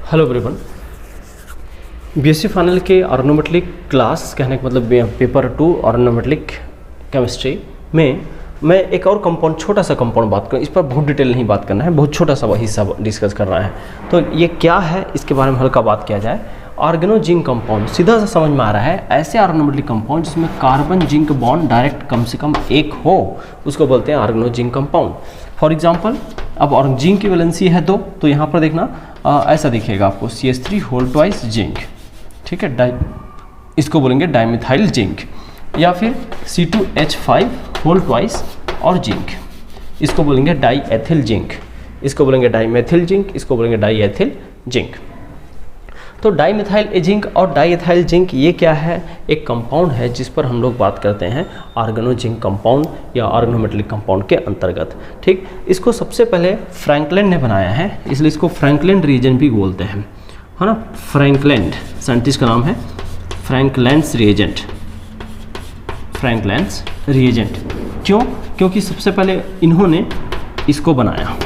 Hello everyone, BSc final के organometric class कहने का मतलब पेपर 2 ऑर्गेनोमेट्रिक केमिस्ट्री में मैं एक और कंपाउंड, छोटा सा कंपाउंड बात करूँ। इस पर बहुत डिटेल नहीं बात करना है, बहुत छोटा सा हिस्सा डिस्कस करना है। तो ये क्या है, इसके बारे में हल्का बात किया जाए। ऑर्गेनो जिंक कंपाउंड सीधा सा समझ में आ रहा है, ऐसे ऑर्गेनोमेट्रिक कंपाउंड जिसमें कार्बन जिंक बॉन्ड डायरेक्ट कम से कम एक हो, उसको बोलते हैं organo zinc compound. For example, अब और जिंक की वैलेंसी है 2, तो यहाँ पर देखना ऐसा दिखेगा आपको CH3 होल ट्वाइस जिंक, ठीक है, इसको बोलेंगे डाइमिथाइल जिंक, या फिर C2H5 होल ट्वाइस और जिंक, इसको बोलेंगे डाईएथिल जिंक, इसको बोलेंगे डाईमेथिल जिंक, इसको बोलेंगे डाईएथिल जिंक। तो डाईमिथाइल जिंक और डाईएथिल जिंक ये क्या है, एक कंपाउंड है जिस पर हम लोग बात करते हैं ऑर्गेनो जिंक कंपाउंड या ऑर्गेनोमेट्रिक कंपाउंड के अंतर्गत। ठीक, इसको सबसे पहले फ्रैंकलिन ने बनाया है, इसलिए इसको फ्रैंकलिन रिएजेंट भी बोलते हैं, है ना। फ्रैंकलिन साइंटिस्ट का नाम है, फ्रैंकलिन्स रिएजेंट, फ्रैंकलिन्स रिएजेंट। क्यों? क्योंकि सबसे पहले इन्होंने इसको बनाया।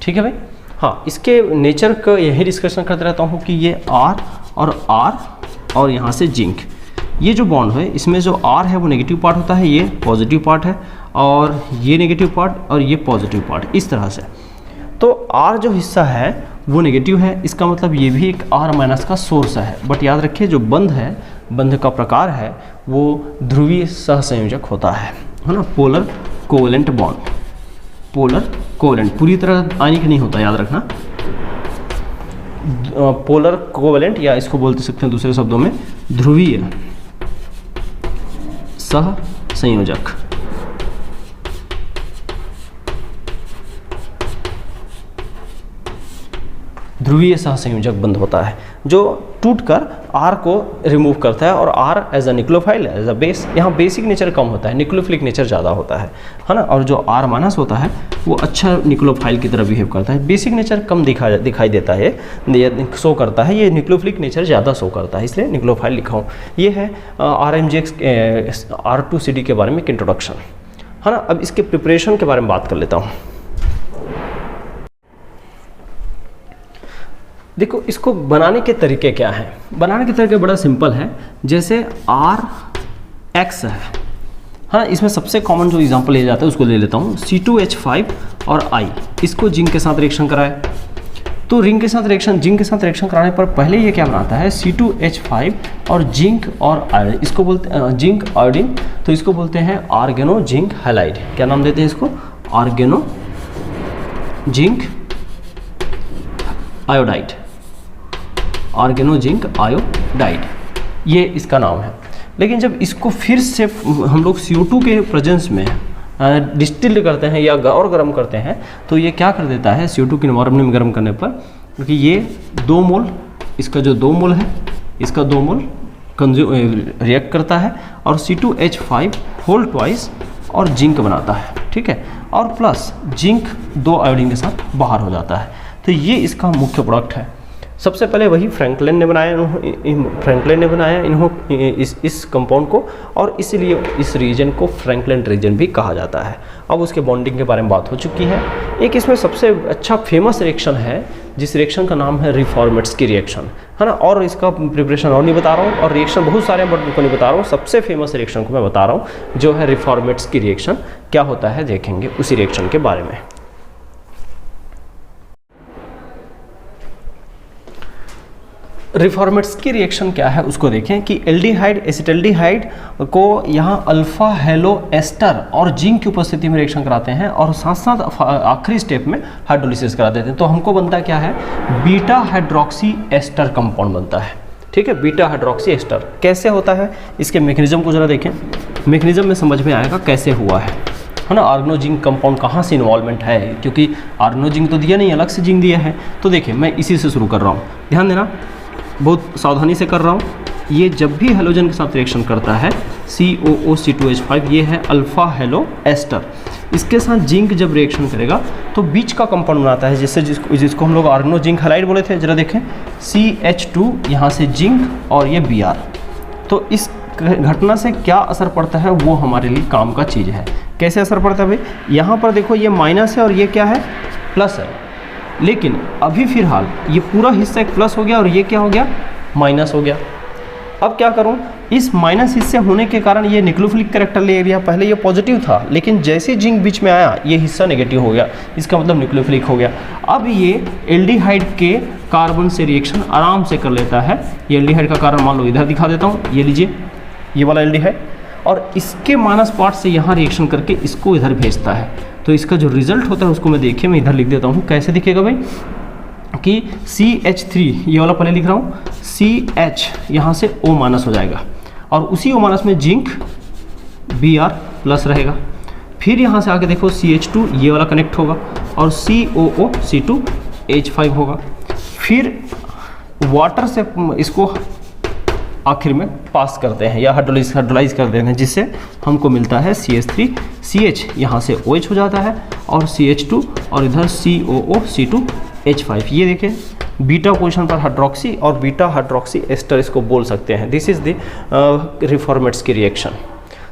ठीक है भाई। हाँ, इसके नेचर का यही डिस्कशन करते रहता हूँ कि ये R और यहाँ से जिंक, ये जो बॉन्ड है इसमें जो R है वो नेगेटिव पार्ट होता है, ये पॉजिटिव पार्ट है, और ये नेगेटिव पार्ट और ये पॉजिटिव पार्ट, इस तरह से। तो R जो हिस्सा है वो नेगेटिव है, इसका मतलब ये भी एक R माइनस का सोर्स है। बट याद रखिए, जो बंध है, बंध का प्रकार है वो ध्रुवीय सहसंयोजक होता है ना, polar covalent bond, polar covalent, पूरी तरह आयनिक नहीं होता, याद रखना। पोलर कोवेलेंट, या इसको बोलते सकते हैं दूसरे शब्दों में ध्रुवीय सहसंयोजक। ध्रुवीय सहसंयोजक बंध होता है जो टूटकर R को रिमूव करता है, और R as a nucleophile, as a base, यहाँ बेसिक नेचर कम होता है, निक्लोफिलिक नेचर ज़्यादा होता है ना। और जो R माइनस होता है वो अच्छा निक्लोफाइल की तरह बिहेव करता है, बेसिक नेचर कम दिखाई देता है, ये शो करता है, ये निक्लोफिलिक नेचर ज़्यादा शो करता है, इसलिए निक्लोफाइल लिखा हूँ। ये है RMGX R2CD के बारे में एक इंट्रोडक्शन, है ना। अब इसके प्रिपरेशन के बारे में बात कर लेता हूँ। देखो, इसको बनाने के तरीके क्या हैं। बनाने के तरीके बड़ा सिंपल है। जैसे RX है, हाँ, इसमें सबसे कॉमन जो एग्जांपल लिया जाता है उसको ले लेता हूँ। C2H5 और I, इसको जिंक के साथ रिएक्शन कराए, तो जिंक के साथ रिएक्शन कराने पर पहले ये क्या बनाता है, C2H5 और जिंक और आयोडीन, इसको बोलते हैं जिंक आयोडीन, तो इसको बोलते हैं ऑर्गेनो जिंक हैलाइड। क्या नाम देते हैं इसको? Organo zinc iodide, organo zinc iodide, ये इसका नाम है। लेकिन जब इसको फिर से हम लोग CO2 के प्रेजेंस में डिस्टिल्ड करते हैं या और गर्म करते हैं, तो ये क्या कर देता है, CO2 के एनवायरनमेंट में गर्म करने पर, क्योंकि ये 2 मोल, इसका जो 2 मोल है, इसका 2 मोल रिएक्ट करता है और C2H5 होल ट्वाइस और जिंक बनाता है, ठीक है, और प्लस जिंक 2 आयोडीन के साथ बाहर हो जाता है। तो ये इसका मुख्य प्रोडक्ट है। सबसे पहले वही फ्रैंकलिन ने बनाया इस कंपाउंड को, और इसलिए इस रीजन को फ्रैंकलिन रीजन भी कहा जाता है। अब उसके बॉन्डिंग के बारे में बात हो चुकी है। एक इसमें सबसे अच्छा फेमस रिएक्शन है, जिस रिएक्शन का नाम है रिफॉर्मेट्स रिएक्शन, है ना। और इसका प्रिपरेशन और नहीं बता रहा हूँ, और रिएक्शन बहुत सारे हैं बट उनको नहीं बता रहा हूँ। सबसे फेमस रिएक्शन को मैं बता रहा हूँ, जो है रिफॉर्मेट्स की रिएक्शन। क्या होता है देखेंगे उसी रिएक्शन के बारे में। रिफॉर्मेट्स की रिएक्शन क्या है उसको देखें कि एल्डिहाइड एसिटल्डिहाइड को यहाँ अल्फा हेलो एस्टर और जिंक की उपस्थिति में रिएक्शन कराते हैं, और साथ साथ आखिरी स्टेप में हाइड्रोलिसिस करा देते हैं। तो हमको बनता क्या है, बीटा हाइड्रोक्सी एस्टर कंपाउंड बनता है। ठीक है, बीटा हाइड्रोक्सी एस्टर कैसे होता है, इसके मैकेनिज्म को जरा देखें। मैकेनिज्म में समझ में आएगा कैसे हुआ है ना। ऑर्गेनो जिंक कंपाउंड कहाँ से इन्वॉल्वमेंट है, क्योंकि ऑर्गेनो जिंक तो दिया नहीं, अलग से जिंक दिया है। तो देखिए, मैं इसी से शुरू कर रहा हूँ, ध्यान देना, बहुत सावधानी से कर रहा हूँ। ये जब भी हेलोजन के साथ रिएक्शन करता है, COOC2H5, ये है अल्फा हेलो एस्टर, इसके साथ जिंक जब रिएक्शन करेगा तो बीच का कंपाउंड बनाता है, जैसे जिसको हम लोग ऑर्गेनो जिंक हैलाइड बोले थे। जरा देखें, CH2 यहाँ से जिंक और ये Br। तो इस घटना से क्या असर पड़ता है वो हमारे लिए काम का चीज़ है। कैसे असर पड़ता है भाई, यहाँ पर देखो, ये माइनस है और ये क्या है, प्लस है। लेकिन अभी फिलहाल ये पूरा हिस्सा एक प्लस हो गया और ये क्या हो गया, माइनस हो गया। अब क्या करूं, इस माइनस हिस्से होने के कारण ये न्यूक्लियोफिलिक कैरेक्टर ले लिया। पहले ये पॉजिटिव था, लेकिन जैसे जिंक बीच में आया ये हिस्सा नेगेटिव हो गया, इसका मतलब न्यूक्लियोफिलिक हो गया। अब ये एल्डिहाइड के कार्बन से रिएक्शन आराम से कर लेता है। ये एल्डिहाइड का कारण मान लो इधर दिखा देता हूँ, ये लीजिए ये वाला एल्डिहाइड, और इसके माइनस पार्ट से यहाँ रिएक्शन करके इसको इधर भेजता है। तो इसका जो रिजल्ट होता है उसको मैं देखिए, मैं इधर लिख देता हूँ। कैसे दिखेगा भाई कि CH3 ये वाला पहले लिख रहा हूँ, CH यहाँ से O माइनस हो जाएगा और उसी O माइनस में जिंक Br प्लस रहेगा। फिर यहाँ से आके देखो CH2 ये वाला कनेक्ट होगा और COO C2H5 होगा। फिर वाटर से इसको आखिर में पास करते हैं या हाइड्रोलाइज कर देते हैं, जिससे हमको मिलता है CH3, CH यहाँ से OH हो जाता है और CH2 और इधर COO C2H5। ये देखें बीटा पोजीशन पर हाइड्रोक्सी और बीटा हाइड्रोक्सी एस्टर इसको बोल सकते हैं। दिस इज़ द रिफॉर्मेट्स की रिएक्शन।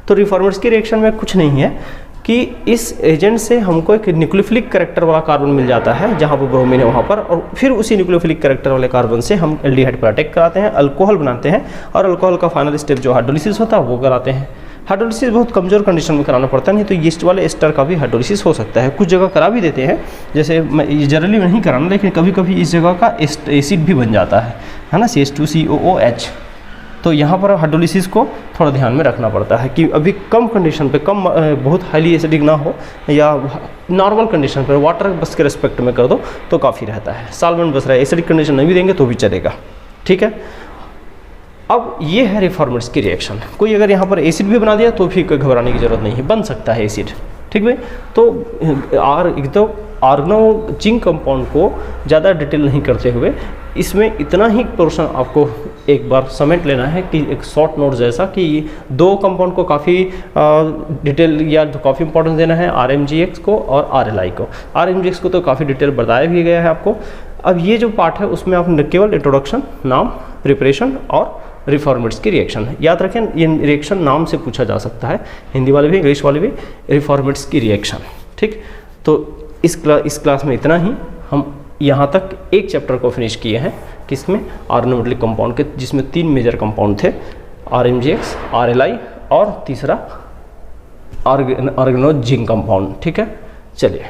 तो रिफॉर्मेट्स की रिएक्शन में कुछ नहीं है कि इस एजेंट से हमको एक न्यूक्लियोफिलिक कैरेक्टर वाला कार्बन मिल जाता है, जहाँ पर ब्रोमीन है वहाँ पर, और फिर उसी न्यूक्लियोफिलिक कैरेक्टर वाले कार्बन से हम एल्डिहाइड पर अटैक कराते हैं, अल्कोहल बनाते हैं और अल्कोहल का फाइनल स्टेप जो हाइड्रोलिसिस होता है वो कराते हैं। हाइड्रोलिसिस बहुत कमज़ोर कंडीशन में कराना पड़ता है, नहीं तो यीस्ट वाले एस्टर का भी हाइड्रोलिसिस हो सकता है। कुछ जगह करा भी देते हैं, जैसे मैं जनरली नहीं कराना, लेकिन कभी कभी इस जगह का एसिड भी बन जाता है ना, CH2COOH। तो यहाँ पर हाइड्रोलिसिस को थोड़ा ध्यान में रखना पड़ता है कि अभी कम कंडीशन पे, कम बहुत हाईली एसिडिक ना हो, या नॉर्मल कंडीशन पर वाटर बस के रिस्पेक्ट में कर दो तो काफ़ी रहता है। सॉल्वेंट बस रहा है, एसिडिक कंडीशन नहीं भी देंगे तो भी चलेगा, ठीक है। अब ये है रिफॉर्मेट्स की रिएक्शन। कोई अगर यहाँ पर एसिड भी बना दिया तो भी कोई घबराने की ज़रूरत नहीं है, बन सकता है एसिड, ठीक भाई। तो ऑर्गेनो जिंक कंपाउंड को ज़्यादा डिटेल नहीं करते हुए इसमें इतना ही पोर्शन आपको एक बार समेट लेना है कि एक शॉर्ट नोट जैसा, कि दो कंपाउंड को काफ़ी डिटेल या काफ़ी इंपॉर्टेंस देना है, RMGX को और RLI को। RMGX को तो काफ़ी डिटेल बताया भी गया है आपको। अब ये जो पार्ट है उसमें आप केवल इंट्रोडक्शन, नाम, प्रिपरेशन और रिफॉर्मेट्स की रिएक्शन है याद रखें। ये रिएक्शन नाम से पूछा जा सकता है, हिंदी वाले भी इंग्लिश वाले भी, रिफॉर्मेट्स की रिएक्शन, ठीक। तो इस क्लास में इतना ही। हम यहाँ तक एक चैप्टर को फिनिश किए हैं, किसमें, ऑर्गेनोमेटेलिक कंपाउंड के, जिसमें 3 मेजर कंपाउंड थे, RMGX, RLI और तीसरा ऑर्गेनो जिंक कंपाउंड, ठीक है। चलिए।